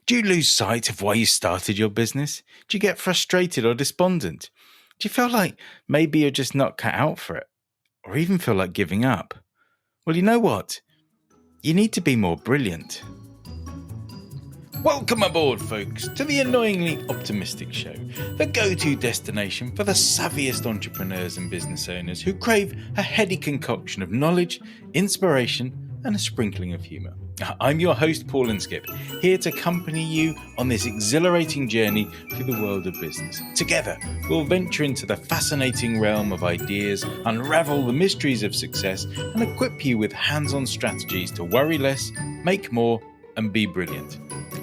Do you lose sight of why you started your business? Do you get frustrated or despondent? Do you feel like maybe you're just not cut out for it? Or even feel like giving up? Well, you know what? You need to be more brilliant. Welcome aboard, folks, to the Annoyingly Optimistic Show, the go-to destination for the savviest entrepreneurs and business owners who crave a heady concoction of knowledge, inspiration, and a sprinkling of humour. I'm your host, Paul Inskip, here to accompany you on this exhilarating journey through the world of business. Together, we'll venture into the fascinating realm of ideas, unravel the mysteries of success, and equip you with hands-on strategies to worry less, make more, and be brilliant.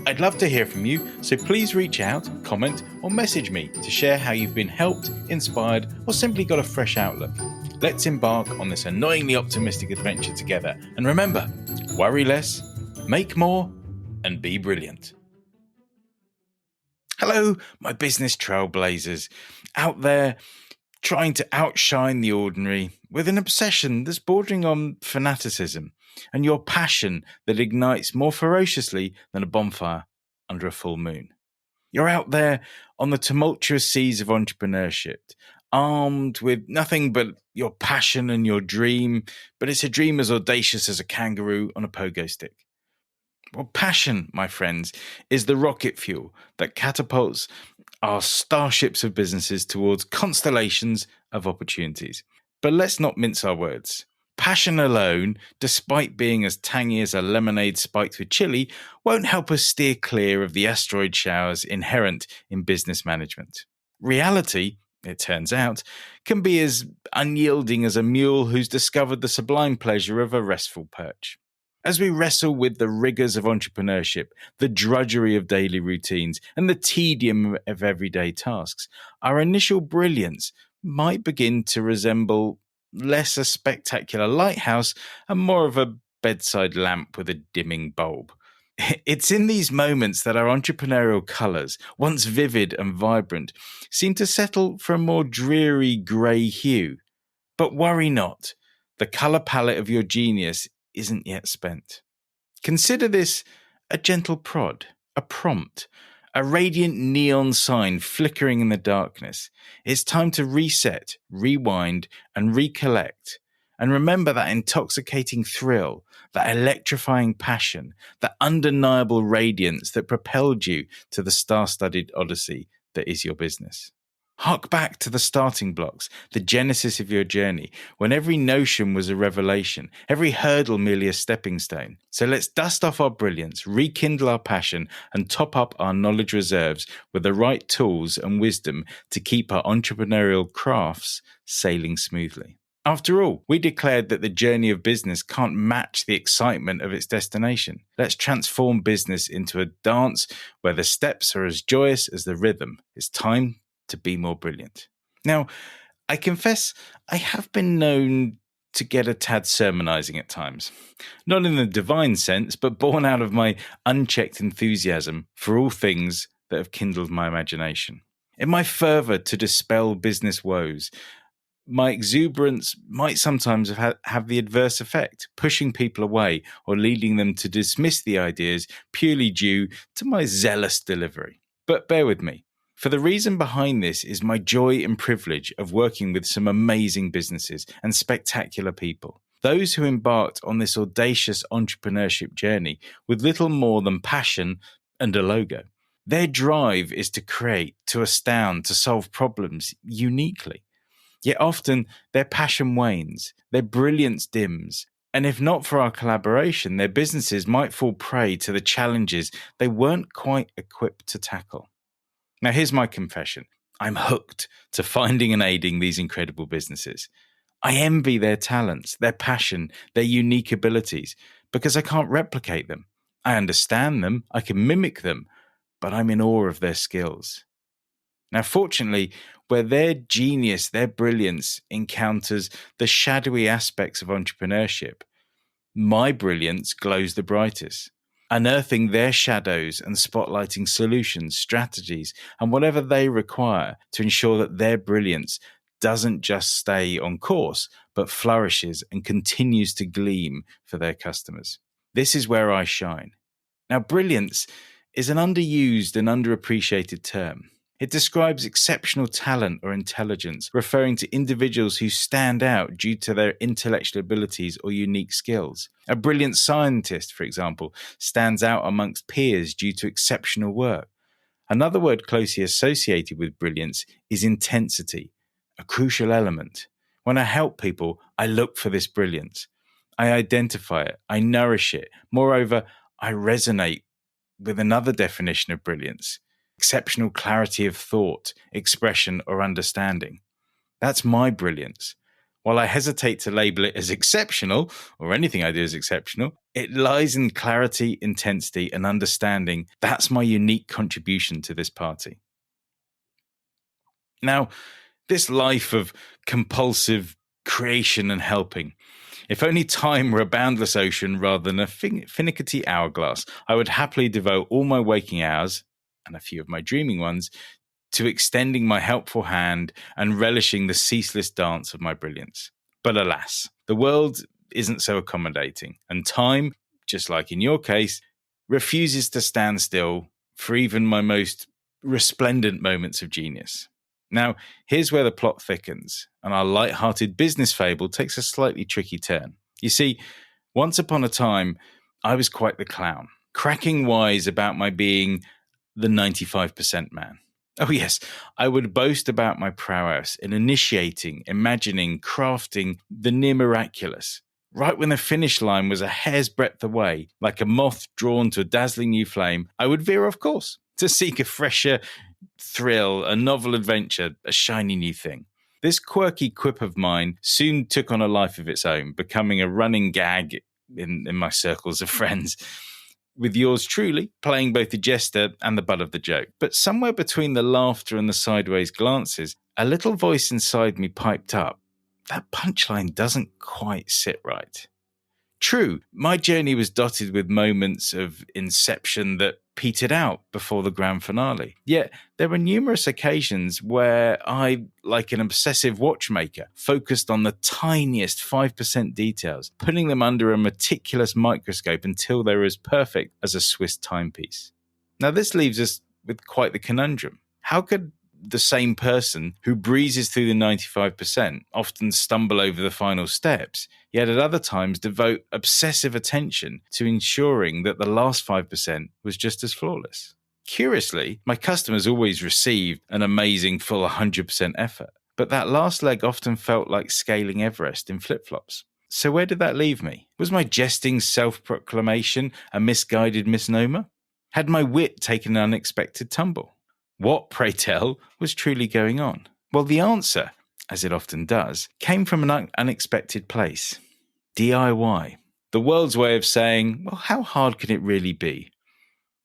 I'd love to hear from you, so please reach out, comment, or message me to share how you've been helped, inspired, or simply got a fresh outlook. Let's embark on this annoyingly optimistic adventure together. And remember, worry less, make more, and be brilliant. Hello, my business trailblazers, out there trying to outshine the ordinary with an obsession that's bordering on fanaticism, and your passion that ignites more ferociously than a bonfire under a full moon. You're out there on the tumultuous seas of entrepreneurship, armed with nothing but your passion and your dream, but it's a dream as audacious as a kangaroo on a pogo stick. Well, passion, my friends, is the rocket fuel that catapults our starships of businesses towards constellations of opportunities. But let's not mince our words. Passion alone, despite being as tangy as a lemonade spiked with chili, won't help us steer clear of the asteroid showers inherent in business management. Reality, it turns out, can be as unyielding as a mule who's discovered the sublime pleasure of a restful perch. As we wrestle with the rigors of entrepreneurship, the drudgery of daily routines, and the tedium of everyday tasks, our initial brilliance might begin to resemble less a spectacular lighthouse and more of a bedside lamp with a dimming bulb. It's in these moments that our entrepreneurial colours, once vivid and vibrant, seem to settle for a more dreary grey hue. But worry not, the colour palette of your genius isn't yet spent. Consider this a gentle prod, a prompt, a radiant neon sign flickering in the darkness. It's time to reset, rewind, and recollect. And remember that intoxicating thrill, that electrifying passion, that undeniable radiance that propelled you to the star-studded odyssey that is your business. Hark back to the starting blocks, the genesis of your journey, when every notion was a revelation, every hurdle merely a stepping stone. So let's dust off our brilliance, rekindle our passion, and top up our knowledge reserves with the right tools and wisdom to keep our entrepreneurial crafts sailing smoothly. After all, we declared that the journey of business can't match the excitement of its destination. Let's transform business into a dance where the steps are as joyous as the rhythm. It's time to be more brilliant. Now, I confess I have been known to get a tad sermonizing at times. Not in the divine sense, but born out of my unchecked enthusiasm for all things that have kindled my imagination. In my fervour to dispel business woes, my exuberance might sometimes have the adverse effect, pushing people away or leading them to dismiss the ideas purely due to my zealous delivery. But bear with me. For the reason behind this is my joy and privilege of working with some amazing businesses and spectacular people. Those who embarked on this audacious entrepreneurship journey with little more than passion and a logo. Their drive is to create, to astound, to solve problems uniquely. Yet often their passion wanes, their brilliance dims, and if not for our collaboration, their businesses might fall prey to the challenges they weren't quite equipped to tackle. Now, here's my confession. I'm hooked to finding and aiding these incredible businesses. I envy their talents, their passion, their unique abilities, because I can't replicate them. I understand them, I can mimic them, but I'm in awe of their skills. Now, fortunately, where their genius, their brilliance encounters the shadowy aspects of entrepreneurship, my brilliance glows the brightest. Unearthing their shadows and spotlighting solutions, strategies, and whatever they require to ensure that their brilliance doesn't just stay on course, but flourishes and continues to gleam for their customers. This is where I shine. Now, brilliance is an underused and underappreciated term. It describes exceptional talent or intelligence, referring to individuals who stand out due to their intellectual abilities or unique skills. A brilliant scientist, for example, stands out amongst peers due to exceptional work. Another word closely associated with brilliance is intensity, a crucial element. When I help people, I look for this brilliance. I identify it, I nourish it. Moreover, I resonate with another definition of brilliance: exceptional clarity of thought, expression, or understanding. That's my brilliance. While I hesitate to label it as exceptional, or anything I do is exceptional, it lies in clarity, intensity, and understanding. That's my unique contribution to this party. Now, this life of compulsive creation and helping, if only time were a boundless ocean rather than a finicky hourglass, I would happily devote all my waking hours, and a few of my dreaming ones, to extending my helpful hand and relishing the ceaseless dance of my brilliance. But alas, the world isn't so accommodating, and time, just like in your case, refuses to stand still for even my most resplendent moments of genius. Now, here's where the plot thickens, and our light-hearted business fable takes a slightly tricky turn. You see, once upon a time, I was quite the clown, cracking wise about my being the 95% man. Oh yes, I would boast about my prowess in initiating, imagining, crafting the near miraculous. Right when the finish line was a hair's breadth away, like a moth drawn to a dazzling new flame, I would veer off course to seek a fresher thrill, a novel adventure, a shiny new thing. This quirky quip of mine soon took on a life of its own, becoming a running gag in my circles of friends, with yours truly playing both the jester and the butt of the joke. But somewhere between the laughter and the sideways glances, a little voice inside me piped up, "That punchline doesn't quite sit right." True, my journey was dotted with moments of inception that petered out before the grand finale. Yet there were numerous occasions where I, like an obsessive watchmaker, focused on the tiniest 5% details, putting them under a meticulous microscope until they were as perfect as a Swiss timepiece. Now this leaves us with quite the conundrum. How could the same person who breezes through the 95% often stumble over the final steps, yet at other times devote obsessive attention to ensuring that the last 5% was just as flawless? Curiously, my customers always received an amazing full 100% effort, but that last leg often felt like scaling Everest in flip-flops. So where did that leave me? Was my jesting self-proclamation a misguided misnomer? Had my wit taken an unexpected tumble? What, pray tell, was truly going on? Well, the answer, as it often does, came from an unexpected place. DIY. The world's way of saying, well, how hard can it really be?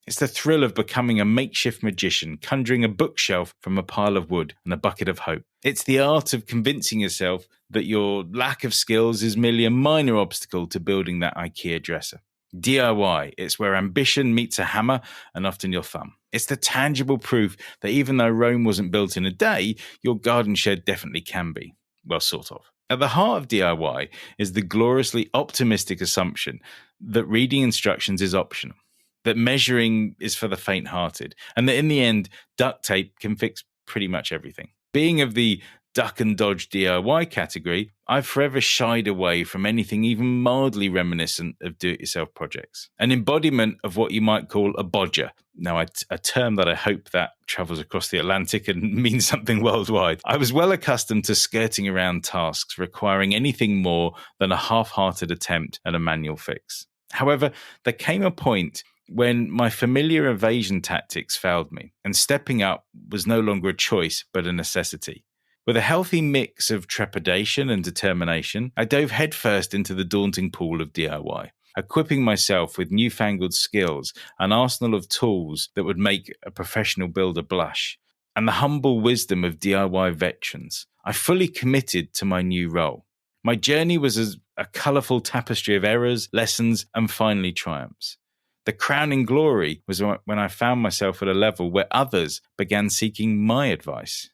It's the thrill of becoming a makeshift magician, conjuring a bookshelf from a pile of wood and a bucket of hope. It's the art of convincing yourself that your lack of skills is merely a minor obstacle to building that IKEA dresser. DIY, it's where ambition meets a hammer and often your thumb. It's the tangible proof that even though Rome wasn't built in a day, your garden shed definitely can be. Well, sort of. At the heart of DIY is the gloriously optimistic assumption that reading instructions is optional, that measuring is for the faint-hearted, and that in the end, duct tape can fix pretty much everything. Being of the duck and dodge DIY category, I've forever shied away from anything even mildly reminiscent of do-it-yourself projects. An embodiment of what you might call a bodger. Now, a term that I hope that travels across the Atlantic and means something worldwide. I was well accustomed to skirting around tasks requiring anything more than a half-hearted attempt at a manual fix. However, there came a point when my familiar evasion tactics failed me, and stepping up was no longer a choice but a necessity. With a healthy mix of trepidation and determination, I dove headfirst into the daunting pool of DIY, equipping myself with newfangled skills, an arsenal of tools that would make a professional builder blush, and the humble wisdom of DIY veterans. I fully committed to my new role. My journey was as a colourful tapestry of errors, lessons, and finally triumphs. The crowning glory was when I found myself at a level where others began seeking my advice.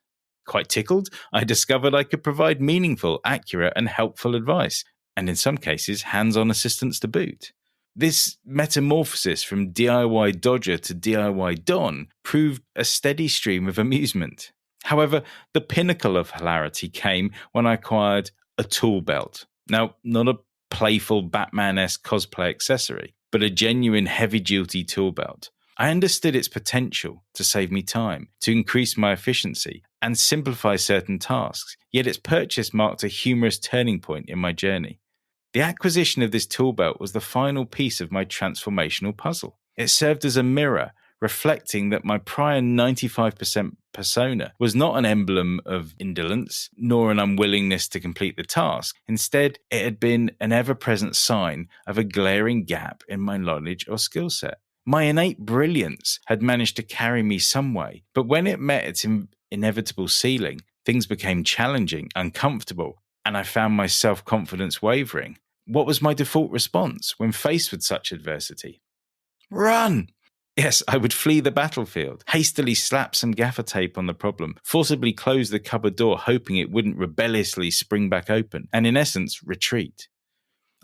Quite tickled, I discovered I could provide meaningful, accurate, and helpful advice, and in some cases, hands-on assistance to boot. This metamorphosis from DIY Dodger to DIY Don proved a steady stream of amusement. However, the pinnacle of hilarity came when I acquired a tool belt. Now, not a playful Batman-esque cosplay accessory, but a genuine heavy-duty tool belt. I understood its potential to save me time, to increase my efficiency, and simplify certain tasks, yet its purchase marked a humorous turning point in my journey. The acquisition of this tool belt was the final piece of my transformational puzzle. It served as a mirror, reflecting that my prior 95% persona was not an emblem of indolence, nor an unwillingness to complete the task. Instead, it had been an ever-present sign of a glaring gap in my knowledge or skill set. My innate brilliance had managed to carry me some way, but when it met its inevitable ceiling, things became challenging, uncomfortable, and I found my self-confidence wavering. What was my default response when faced with such adversity? Run! Yes, I would flee the battlefield, hastily slap some gaffer tape on the problem, forcibly close the cupboard door hoping it wouldn't rebelliously spring back open, and in essence, retreat.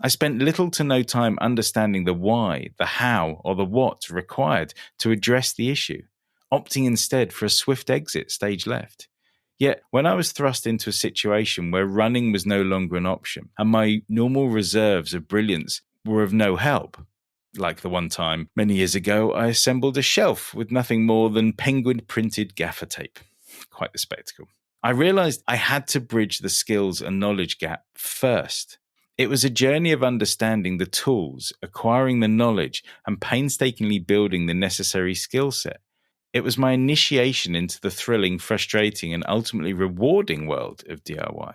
I spent little to no time understanding the why, the how, or the what required to address the issue, opting instead for a swift exit stage left. Yet, when I was thrust into a situation where running was no longer an option, and my normal reserves of brilliance were of no help, like the one time many years ago I assembled a shelf with nothing more than penguin-printed gaffer tape. Quite the spectacle. I realized I had to bridge the skills and knowledge gap first. It was a journey of understanding the tools, acquiring the knowledge, and painstakingly building the necessary skill set. It was my initiation into the thrilling, frustrating, and ultimately rewarding world of DIY.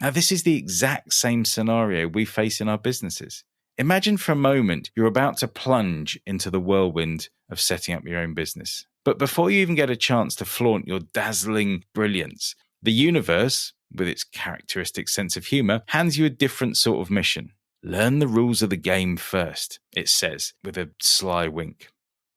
Now, this is the exact same scenario we face in our businesses. Imagine for a moment you're about to plunge into the whirlwind of setting up your own business. But before you even get a chance to flaunt your dazzling brilliance, the universe, with its characteristic sense of humor, hands you a different sort of mission. Learn the rules of the game first, it says, with a sly wink.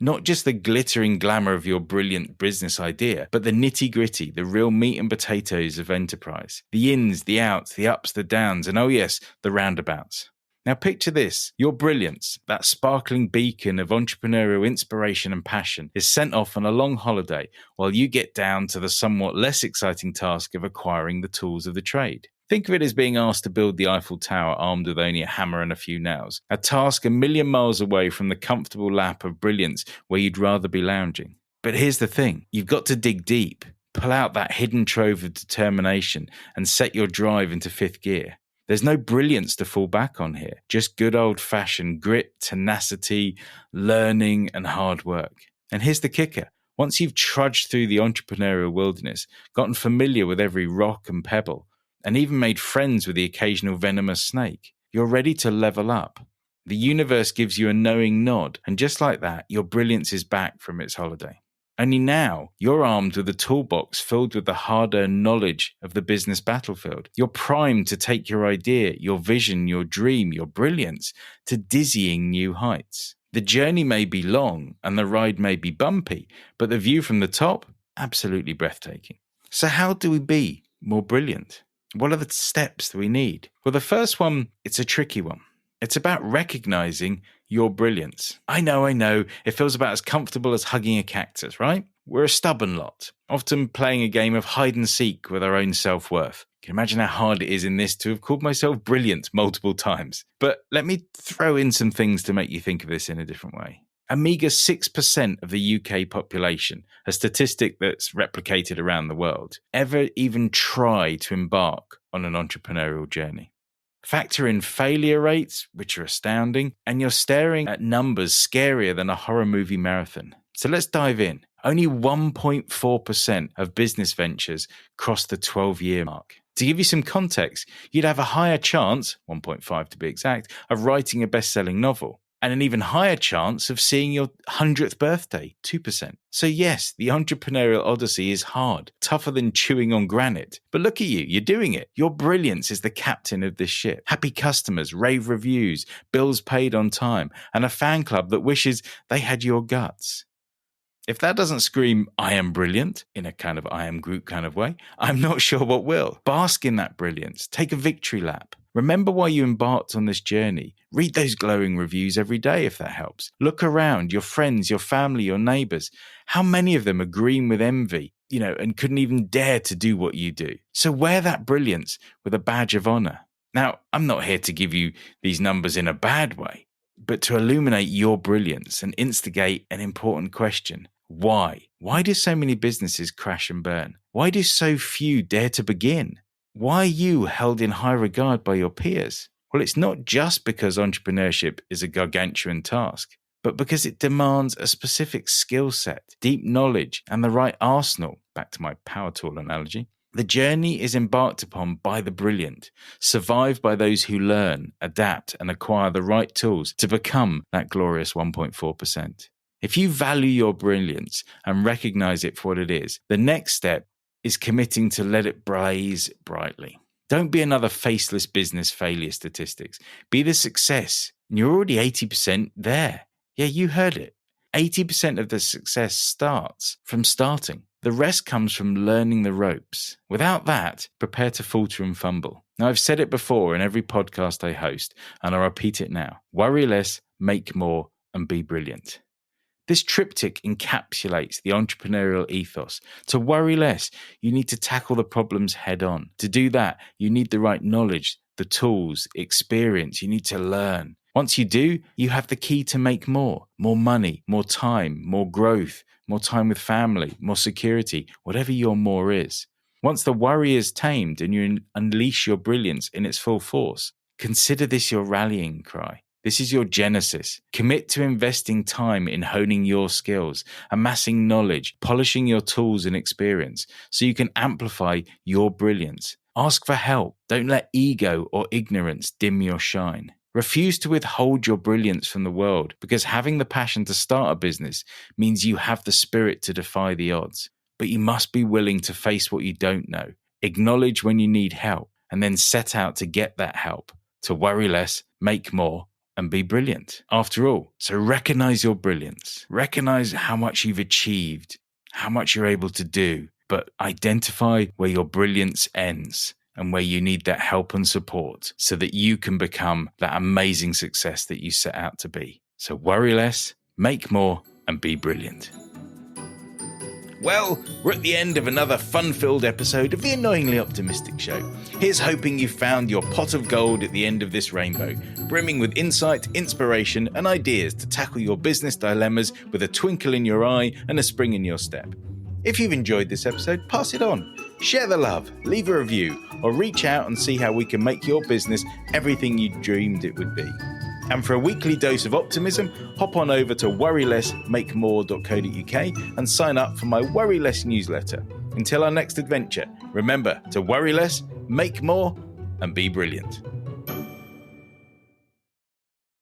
Not just the glittering glamour of your brilliant business idea, but the nitty-gritty, the real meat and potatoes of enterprise. The ins, the outs, the ups, the downs, and oh yes, the roundabouts. Now picture this, your brilliance, that sparkling beacon of entrepreneurial inspiration and passion, is sent off on a long holiday while you get down to the somewhat less exciting task of acquiring the tools of the trade. Think of it as being asked to build the Eiffel Tower armed with only a hammer and a few nails, a task a million miles away from the comfortable lap of brilliance where you'd rather be lounging. But here's the thing, you've got to dig deep, pull out that hidden trove of determination and set your drive into fifth gear. There's no brilliance to fall back on here, just good old-fashioned grit, tenacity, learning, and hard work. And here's the kicker. Once you've trudged through the entrepreneurial wilderness, gotten familiar with every rock and pebble, and even made friends with the occasional venomous snake, you're ready to level up. The universe gives you a knowing nod, and just like that, your brilliance is back from its holiday. Only now, you're armed with a toolbox filled with the hard-earned knowledge of the business battlefield. You're primed to take your idea, your vision, your dream, your brilliance to dizzying new heights. The journey may be long and the ride may be bumpy, but the view from the top, absolutely breathtaking. So how do we be more brilliant? What are the steps that we need? Well, the first one, it's a tricky one. It's about recognizing your brilliance. I know. It feels about as comfortable as hugging a cactus, right? We're a stubborn lot, often playing a game of hide and seek with our own self-worth. Can you imagine how hard it is in this to have called myself brilliant multiple times? But let me throw in some things to make you think of this in a different way. A meager 6% of the UK population, a statistic that's replicated around the world, ever even try to embark on an entrepreneurial journey. Factor in failure rates, which are astounding, and you're staring at numbers scarier than a horror movie marathon. So let's dive in. Only 1.4% of business ventures cross the 12-year mark. To give you some context, you'd have a higher chance, 1.5 to be exact, of writing a best-selling novel, and an even higher chance of seeing your 100th birthday, 2%. So yes, the entrepreneurial odyssey is hard, tougher than chewing on granite. But look at you, you're doing it. Your brilliance is the captain of this ship. Happy customers, rave reviews, bills paid on time, and a fan club that wishes they had your guts. If that doesn't scream, I am brilliant, in a kind of I am Groot kind of way, I'm not sure what will. Bask in that brilliance. Take a victory lap. Remember why you embarked on this journey. Read those glowing reviews every day if that helps. Look around, your friends, your family, your neighbors. How many of them are green with envy, and couldn't even dare to do what you do? So wear that brilliance with a badge of honor. Now, I'm not here to give you these numbers in a bad way, but to illuminate your brilliance and instigate an important question. Why? Why do so many businesses crash and burn? Why do so few dare to begin? Why are you held in high regard by your peers? Well, it's not just because entrepreneurship is a gargantuan task, but because it demands a specific skill set, deep knowledge, and the right arsenal. Back to my power tool analogy. The journey is embarked upon by the brilliant, survived by those who learn, adapt, and acquire the right tools to become that glorious 1.4%. If you value your brilliance and recognize it for what it is, the next step is committing to let it blaze brightly. Don't be another faceless business failure statistics. Be the success. And you're already 80% there. Yeah, you heard it. 80% of the success starts from starting. The rest comes from learning the ropes. Without that, prepare to falter and fumble. Now, I've said it before in every podcast I host, and I'll repeat it now. Worry less, make more, and be brilliant. This triptych encapsulates the entrepreneurial ethos. To worry less, you need to tackle the problems head on. To do that, you need the right knowledge, the tools, experience. You need to learn. Once you do, you have the key to make more money, more time, more growth, more time with family, more security, whatever your more is. Once the worry is tamed and you unleash your brilliance in its full force, consider this your rallying cry. This is your genesis. Commit to investing time in honing your skills, amassing knowledge, polishing your tools and experience so you can amplify your brilliance. Ask for help. Don't let ego or ignorance dim your shine. Refuse to withhold your brilliance from the world, because having the passion to start a business means you have the spirit to defy the odds. But you must be willing to face what you don't know, acknowledge when you need help, and then set out to get that help, to worry less, make more, and be brilliant. After all, so recognize your brilliance. Recognize how much you've achieved, how much you're able to do, but identify where your brilliance ends and where you need that help and support so that you can become that amazing success that you set out to be. So worry less, make more, and be brilliant. Well, we're at the end of another fun-filled episode of the Annoyingly Optimistic Show. Here's hoping you found your pot of gold at the end of this rainbow, brimming with insight, inspiration, and ideas to tackle your business dilemmas with a twinkle in your eye and a spring in your step. If you've enjoyed this episode, pass it on. Share the love, leave a review, or reach out and see how we can make your business everything you dreamed it would be. And for a weekly dose of optimism, hop on over to worrylessmakemore.co.uk and sign up for my Worry Less newsletter. Until our next adventure, remember to worry less, make more, and be brilliant.